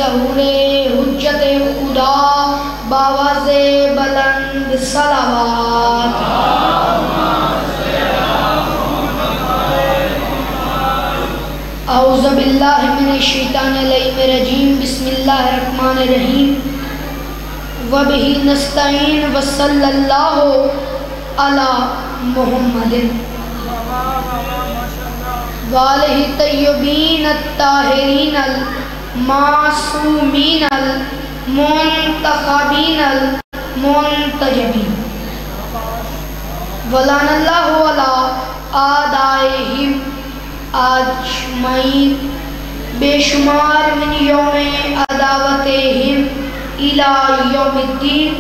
ज़हूरे हुज्जत खुदा बावाज़े बुलंद सलावत। औज़ु बिल्लाहि मिनश शैतानिर रजीम बिस्मिल्लाहिर रहमानिर रहीम व बिही नस्तईन व सल्लल्लाहु अला मुहम्मदिन वालिहि तय्यबीन अत्ताहिरीन अल मासूमीन अल मुंतखबीन अल मुंतजबीन वलानल्लाहु अला आदाइहिम अजमईन बेशुमार मिन यौमे अदावतिहिम इला यौमिद्दीन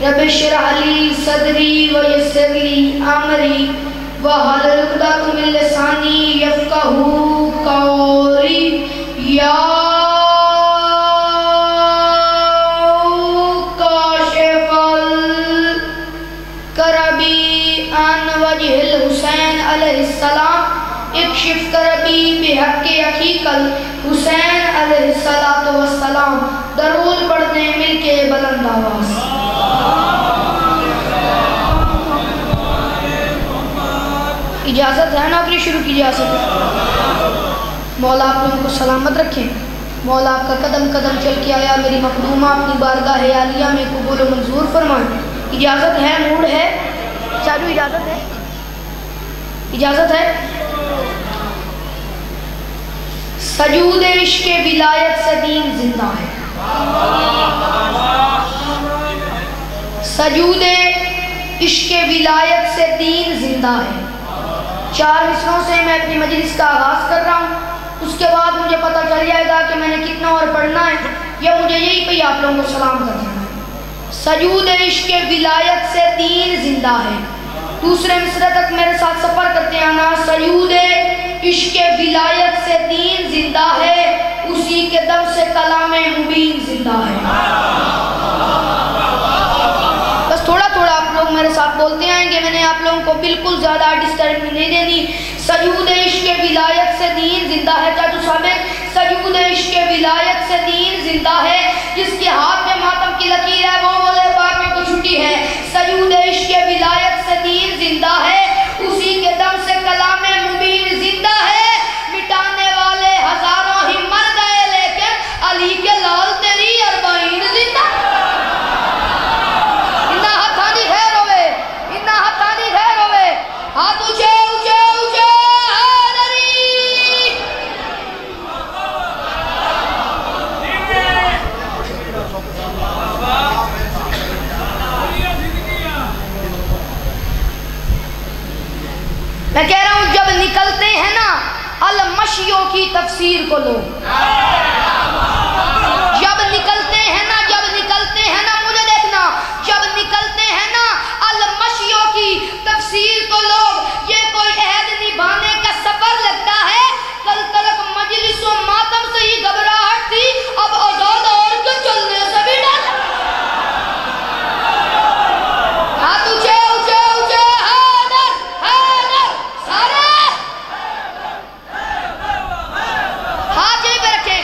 रब्बि इश्रह ली सदरी व यस्सिर ली अमरी वहलुल उक़दतम मिन लिसानी यफ़क़हू क़ौली या काशिफ़ल करबी अन वजहिल हुसैन अलैहिस्सलाम इक्शिफ़ करबी बिहक़्क़ि अख़ीकल हुसैन अलैहिस्सलातु वस्सलाम। दरूद पढ़ते हैं मिलके बुलंद आवाज़। इजाज़त है नौकरी शुरू की जा सके। मौला आप लोगों को सलामत रखें। मौला आपका कदम कदम चल के आया मेरी मखदूमा अपनी बारगाह आलिया में कबूल मंजूर फरमाएं। इजाज़त है, मूड है चालू, इजाज़त है, इजाज़त है। सजूद इश्क़ विलायत से दीन जिंदा है। सजूद इश्क़ विलायत से दीन जिंदा है। 4 मिसरों से मैं अपनी मजलिस का आगाज़ कर रहा हूँ। उसके बाद मुझे पता चल जाएगा कि मैंने कितना और पढ़ना है या मुझे यही पे आप लोगों को सलाम कर देना है। सजूद इश्क़ विलायत से दीन जिंदा है। दूसरे मिसरे तक मेरे साथ सफ़र करते आना। सजूद इश्क़ विलायत से दीन जिंदा है, उसी के दम से कलामे मुबीन जिंदा है। बस थोड़ा थोड़ा आप लोग मेरे साथ बोलते आएंगे, मैंने आप लोगों को बिल्कुल ज़्यादा डिस्टर्ब नहीं देनी। सजूद इश्क़ विलायत से दीन जिंदा है। चाचू साबिर, सजूद इश्क़ विलायत से दीन जिंदा है। जिसके हाथ में मातम की लकीर है वो बोले बाकी को छुट्टी है। सजूद इश्क़ विलायत से दीन जिंदा है, उसी के दम से कलामे मुबीन जिंदा है। मिटाने वाले हजारों ही मर गए लेकिन अली के लाल तेरी अरबाइन जिंदा। इन्ना हथानी खैर होवे, इन्ना हथानी खैर होवे। हाथ ऊंचे ऊंचे ऊंचे मैं कह रहा हूं जब निकलते हैं ना अल मशियों की तफसीर को लो। जब निकलते हैं ना, जब निकलते हैं ना, मुझे देखना, जब निकलते हैं ना अल मशियों की तफसीर को लो। ये कोई अहद निभाने का सफर लगता है। कल तलक मजलिसों मातम से ही घबराहट थी, अब आजाद और के चलने से भी डर। हाथ ऊंचे ऊंचे ऊंचे हाथ यहीं पे रखे।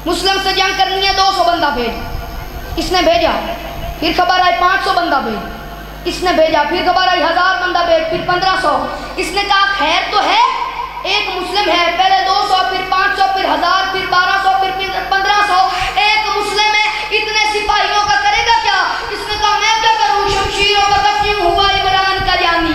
मुस्लिम से जंग करनी है 200 बंदा भेज, इसने भेजा। फिर खबर आई 500 बंदा भेज, इसने भेजा। फिर खबर आई 1000 बंदा भेज, फिर 1500। इसने कहा खैर तो है, एक मुस्लिम है, पहले 200 फिर 500 फिर 1000 फिर 1200 फिर 1500, एक मुस्लिम है, इतने सिपाहियों का करेगा क्या? इसने कहा मैं क्या करूं, शमशीरों बकफ यूं हुआ इमरान का जानी,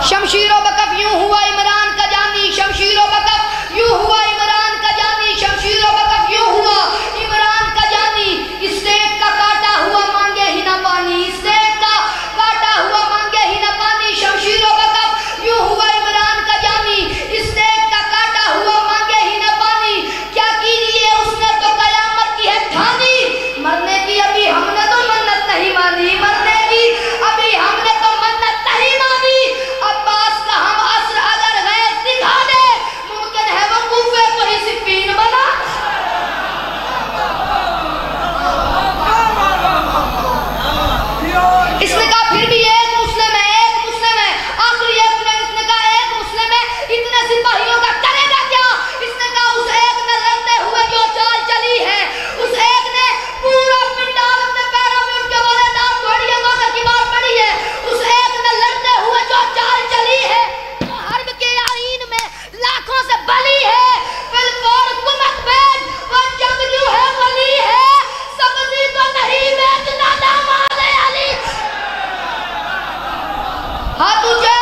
शमशीरों बकफ यूं हुआ इमरान का जानी, शमशीरों बकफ यूं हुआ इमरान का जानी, शमशीरों बकफ यूं हुआ इमरान का जानी। स्टेट का काटा हुआ मांगे ही ना पानी, स्टेट का काटा हुआ मांगे ही ना पानी, शमशीरों बकफ यूं हुआ इमरान का जानी, स्टेट का काटा हुआ मांगे ही ना पानी। क्या कीजिए उसने तो कयामत की है ठानी, मरने की अभी हमने तो मन्नत नहीं मानी, मरने की अभी हमने तो मन्नत नहीं मानी। अब्बास का हम असर अगर गए दिखा दे, मुमकिन है वो कूफे को ही सिप्पीन बना। इसने कहा फिर भी एक मुस्लिम है, एक मुस्लिम है, आखिरी एक मिनट। इसने कहा एक मुस्लिम है, इतने सिपाहियों का करेगा क्या? इसने कहा उस एक ने लड़ते हुए जो चाल चली है, उस एक ने पूरा पिंडाल अपने पैरों में उठ के बोले दाम थोड़ी मौका की बात पड़ी है, उस एक ने लड़ते हुए जो चाल चली है, वो हर्ब के आईन में लाखों से बली है, फिलफोर कुमत बेच वो जंगजू है, वली है, सब्जी तो नहीं बेचना दामाद अली। हाँ तुझे